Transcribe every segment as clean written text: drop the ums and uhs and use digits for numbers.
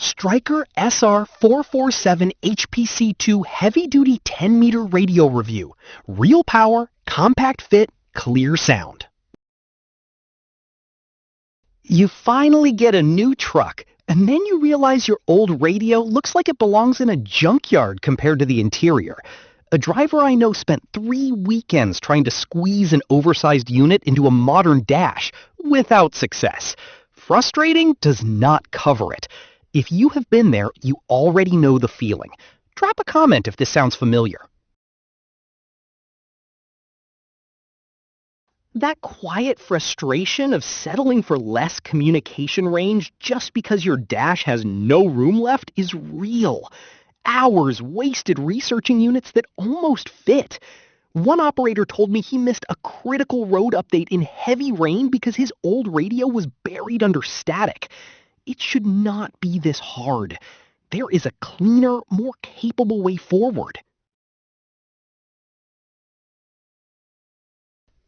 Stryker SR-447HPC2 heavy-duty 10-meter radio review. Real power, compact fit, clear sound. You finally get a new truck, and then you realize your old radio looks like it belongs in a junkyard compared to the interior. A driver I know spent 3 weekends trying to squeeze an oversized unit into a modern dash, without success. Frustrating does not cover it. If you have been there, you already know the feeling. Drop a comment if this sounds familiar. That quiet frustration of settling for less communication range just because your dash has no room left is real. Hours wasted researching units that almost fit. One operator told me he missed a critical road update in heavy rain because his old radio was buried under static. It should not be this hard. There is a cleaner, more capable way forward.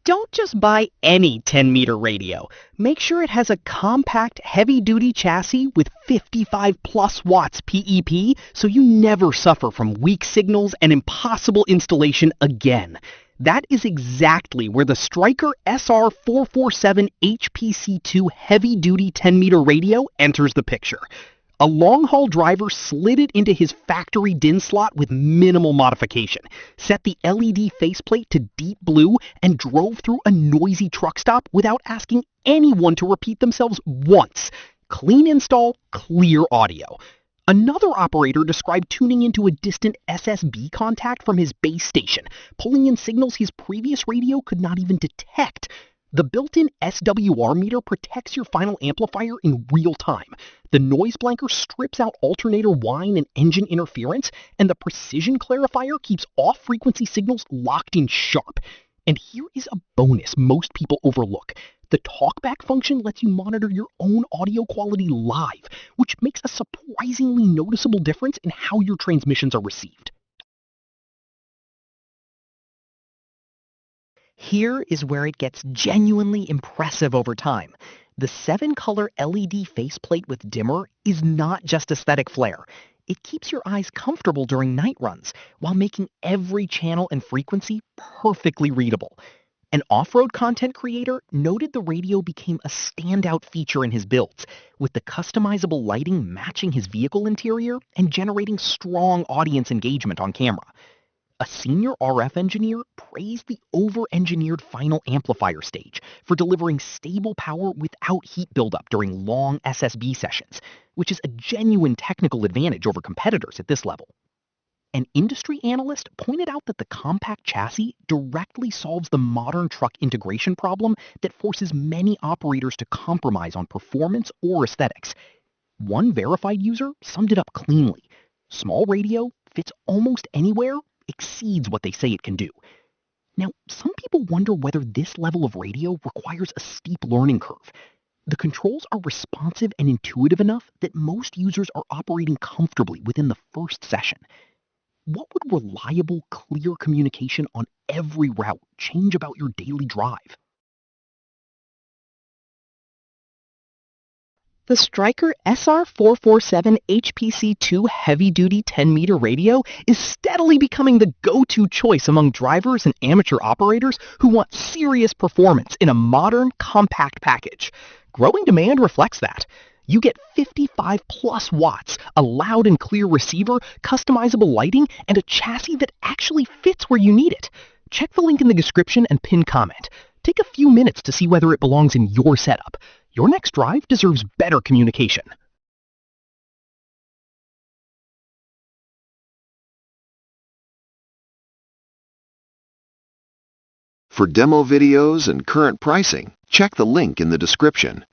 Don't just buy any 10-meter radio. Make sure it has a compact, heavy-duty chassis with 55+ watts PEP so you never suffer from weak signals and impossible installation again. That is exactly where the Stryker SR-447HPC2 heavy-duty 10-meter radio enters the picture. A long-haul driver slid it into his factory DIN slot with minimal modification, set the LED faceplate to deep blue, and drove through a noisy truck stop without asking anyone to repeat themselves once. Clean install, clear audio. Another operator described tuning into a distant SSB contact from his base station, pulling in signals his previous radio could not even detect. The built-in SWR meter protects your final amplifier in real time. The noise blanker strips out alternator whine and engine interference, and the precision clarifier keeps off-frequency signals locked in sharp. And here is a bonus most people overlook. The talkback function lets you monitor your own audio quality live, which makes a surprisingly noticeable difference in how your transmissions are received. Here is where it gets genuinely impressive over time. The 7-color LED faceplate with dimmer is not just aesthetic flair. It keeps your eyes comfortable during night runs, while making every channel and frequency perfectly readable. An off-road content creator noted the radio became a standout feature in his builds, with the customizable lighting matching his vehicle interior and generating strong audience engagement on camera. A senior RF engineer praised the over-engineered final amplifier stage for delivering stable power without heat buildup during long SSB sessions, which is a genuine technical advantage over competitors at this level. An industry analyst pointed out that the compact chassis directly solves the modern truck integration problem that forces many operators to compromise on performance or aesthetics. One verified user summed it up cleanly. Small radio fits almost anywhere, exceeds what they say it can do. Now, some people wonder whether this level of radio requires a steep learning curve. The controls are responsive and intuitive enough that most users are operating comfortably within the first session. What would reliable, clear communication on every route change about your daily drive? The Stryker SR-447HPC2 heavy-duty 10-meter radio is steadily becoming the go-to choice among drivers and amateur operators who want serious performance in a modern, compact package. Growing demand reflects that. You get 55+ watts, a loud and clear receiver, customizable lighting, and a chassis that actually fits where you need it. Check the link in the description and pin comment. Take a few minutes to see whether it belongs in your setup. Your next drive deserves better communication. For demo videos and current pricing, check the link in the description.